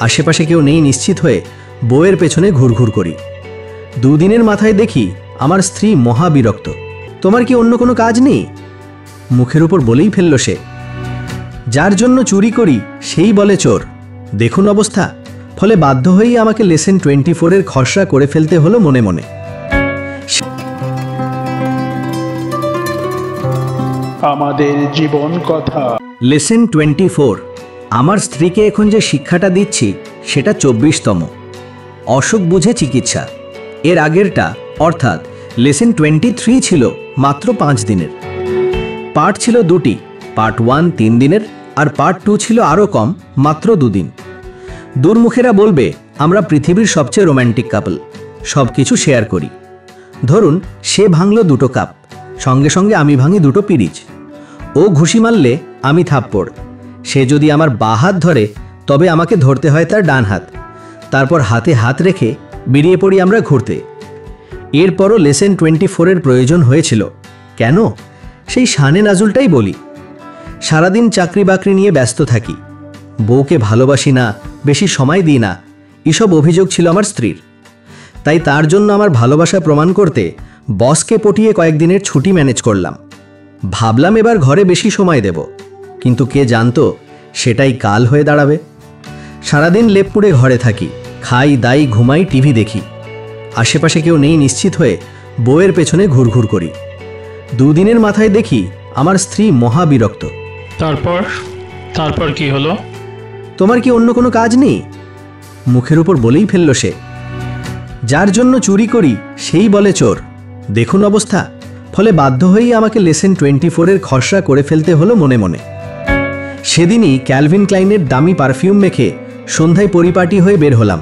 আশেপাশে কেউ নেই নিশ্চিত হয়ে বউয়ের পেছনে ঘুরঘুর করি। দুদিনের মাথায় দেখি আমার স্ত্রী মহা বিরক্ত। তোমার কি অন্য কোনো কাজ নেই? মুখের উপর বলেই ফেলল সে। যার জন্য চুরি করি সেই বলে চোর। দেখুন অবস্থা। ফলে বাধ্য হয়েই আমাকে লেসন 24-এর খসড়া করে ফেলতে হলো মনে মনে। আমাদের জীবন কথা। লেসন 24। আমার স্ত্রীকে এখন যে শিক্ষাটা দিচ্ছি সেটা 24তম। অসুখ বুঝে চিকিৎসা। এর আগেরটা অর্থাৎ লেসন 23 ছিল মাত্র 5 দিনের। পার্ট ছিল দুটি, পার্ট 1 3 দিনের আর পার্ট 2 ছিল আরও কম, মাত্র 2 দিন। দুর্মুখেরা বলবে আমরা পৃথিবীর সবচেয়ে রোম্যান্টিক কাপল, সব কিছু শেয়ার করি। ধরুন সে ভাঙল 2টো কাপ, সঙ্গে সঙ্গে আমি ভাঙি 2টো পিরিচ। ও ঘুষি মারলে আমি থাপ্পড়। সে যদি আমার বাঁ হাত ধরে তবে আমাকে ধরতে হয় তার ডান হাত। তারপর হাতে হাত রেখে বেরিয়ে পড়ি আমরা ঘুরতে। এরপরও লেসন 24-এর প্রয়োজন হয়েছিল। কেন? সেই শানে নাজুলটাই বলি। সারাদিন চাকরি বাকরি নিয়ে ব্যস্ত থাকি, বউকে ভালোবাসি না, বেশি সময় দিই না, এসব অভিযোগ ছিল আমার স্ত্রীর। তাই তার জন্য আমার ভালোবাসা প্রমাণ করতে বসকে পটিয়ে কয়েকদিনের ছুটি ম্যানেজ করলাম। ভাবলাম এবার ঘরে বেশি সময় দেব, কিন্তু কে জানতো সেটাই কাল হয়ে দাঁড়াবে। সারাদিন লেপ পুড়ে ঘরে থাকি, খাই দাই ঘুমাই টিভি দেখি। আশেপাশে কেউ নেই নিশ্চিত হয়ে বউয়ের পেছনে ঘুরঘুর করি। দুদিনের মাথায় দেখি আমার স্ত্রী মহা বিরক্ত। তারপর কি হলো? তোমার কি অন্য কোনো কাজ নেই? মুখের উপর বলেই ফেলল সে। যার জন্য চুরি করি সেই বলে চোর। দেখুন অবস্থা। ফলে বাধ্য হয়েই আমাকে লেসন 24-এর খসড়া করে ফেলতে হলো মনে মনে। সেদিনই ক্যালভিন ক্লাইনের দামি পারফিউম মেখে সন্ধ্যায় পরিপাটি হয়ে বের হলাম।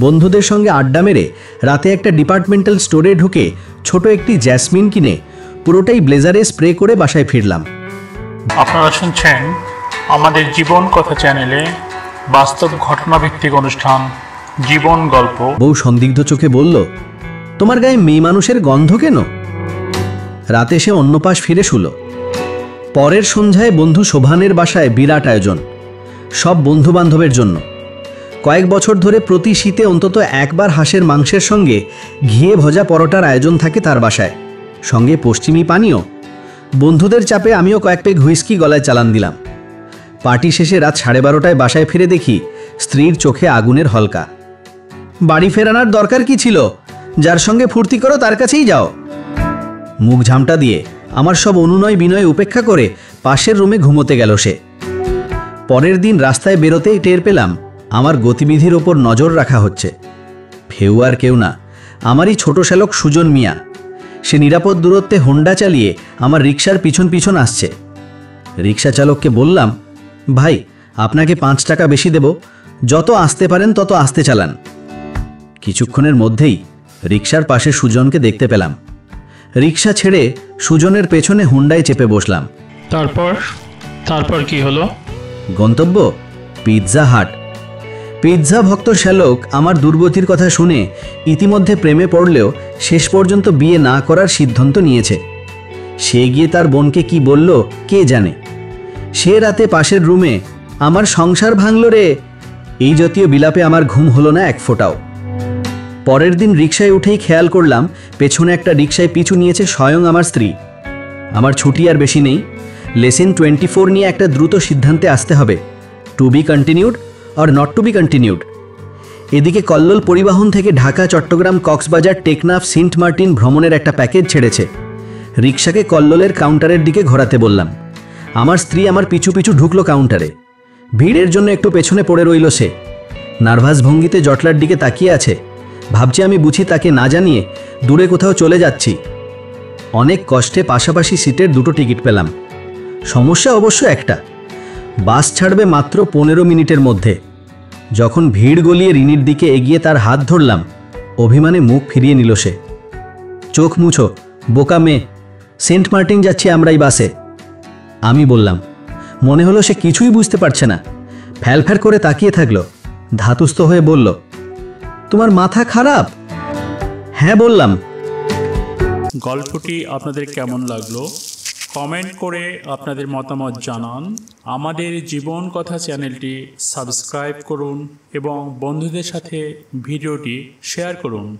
বন্ধুদের সঙ্গে আড্ডা মেরে রাতে একটা ডিপার্টমেন্টাল স্টোরে ঢুকে ছোট একটি জ্যাসমিন কিনে পুরোটাই ব্লেজারে স্প্রে করে বাসায় ফিরলাম। আপনারা শুনছেন আমাদের জীবন কথা চ্যানেলে বাস্তব ঘটনাভিত্তিক অনুষ্ঠান জীবন গল্প। বউ সন্দিগ্ধ চোখে বলল, তোমার গায়ে মেয়ে মানুষের গন্ধ কেন? রাতে সে অন্য পাশ ফিরে শুলো। পরের সন্ধ্যায় বন্ধু শোভানের বাসায় বিরাট আয়োজন, সব বন্ধু বান্ধবের জন্য। কয়েক বছর ধরে প্রতি শীতে অন্তত একবার হাঁসের মাংসের সঙ্গে ঘিয়ে ভজা পরোটার আয়োজন থাকে তার বাসায়, সঙ্গে পশ্চিমী পানীয়। বন্ধুদের চাপে আমিও কয়েক পেগ হুইস্কি গলায় চালান দিলাম। পার্টি শেষে রাত 12:30টায় বাসায় ফিরে দেখি স্ত্রীর চোখে আগুনের হলকা। বাড়ি ফেরানোর দরকার কি ছিল? যার সঙ্গে ফুর্তি করো তার কাছেই যাও। মুখ ঝামটা দিয়ে আমার সব অনুনয় বিনয় উপেক্ষা করে পাশের রুমে ঘুমোতে গেল সে। পরের দিন রাস্তায় বেরোতেই টের পেলাম আমার গতিবিধির ওপর নজর রাখা হচ্ছে। ফেউ আর কেউ না, আমারই ছোট শ্যালক সুজন মিয়া। সে নিরাপদ দূরত্বে হোন্ডা চালিয়ে আমার রিকশার পিছন পিছন আসছে। রিকশা চালককে বললাম, ভাই আপনাকে 5 টাকা বেশি দেব, যত আসতে পারেন তত আসতে চালান। কিছুক্ষণের মধ্যেই রিকশার পাশে সুজনকে দেখতে পেলাম। রিকশা ছেড়ে সুজনের পেছনে হুন্ডায় চেপে বসলাম। তারপর কি হলো? গন্তব্য পিৎজা হাট। পিৎজা ভক্ত শ্যালক আমার দুর্গতির কথা শুনে ইতিমধ্যে প্রেমে পড়লেও শেষ পর্যন্ত বিয়ে না করার সিদ্ধান্ত নিয়েছে। সে গিয়ে তার বোনকে কি বলল কে জানে। সে রাতে পাশের রুমে আমার সংসার ভাঙল রে, এই জাতীয় বিলাপে আমার ঘুম হলো না এক ফোঁটাও। পরের দিন রিকশায় উঠেই খেয়াল করলাম পেছনে একটা রিকশায় পিছু নিয়েছে স্বয়ং আমার স্ত্রী। আমার ছুটি আর বেশি নেই। লেসন 24 নিয়ে একটা দ্রুত সিদ্ধান্তে আসতে হবে, to be continued or not to be continued. এদিকে কল্লোল পরিবহন থেকে ঢাকা, চট্টগ্রাম, কক্সবাজার, টেকনাফ, সেন্ট মার্টিন ভ্রমণের একটা প্যাকেজ ছেড়েছে। রিকশাকে কল্লোলের কাউন্টারের দিকে ঘোরাতে বললাম। আমার স্ত্রী আমার পিছু পিছু ঢুকলো কাউন্টারে। ভিড়ের জন্য একটু পেছনে পড়ে রইল সে। নার্ভাস ভঙ্গিতে জটলার দিকে তাকিয়ে আছে। ভাবছি আমি বুঝি তাকে না জানিয়ে দূরে কোথাও চলে যাচ্ছি। অনেক কষ্টে পাশাপাশি সিটের 2টো টিকিট পেলাম। সমস্যা অবশ্য একটা, বাস ছাড়বে মাত্র 15 মিনিটের মধ্যে। যখন ভিড় গলিয়ে রিনির দিকে এগিয়ে তার হাত ধরলাম, অভিমানে মুখ ফিরিয়ে নিল সে। চোখ মুছো বোকা মেয়ে, সেন্ট মার্টিন যাচ্ছি আমরাই বাসে। আমি বললাম। মনে হলো সে কিছুই বুঝতে পারছে না। ফ্যালফ্যাল করে তাকিয়ে থাকলো। ধাতুস্থ হয়ে বলল, তোমার মাথা খারাপ? হ্যাঁ বললাম। গল্পটি আপনাদের কেমন লাগলো কমেন্ট করে আপনাদের মতামত জানান। আমাদের জীবন কথা চ্যানেলটি সাবস্ক্রাইব করুন এবং বন্ধুদের সাথে ভিডিওটি শেয়ার করুন।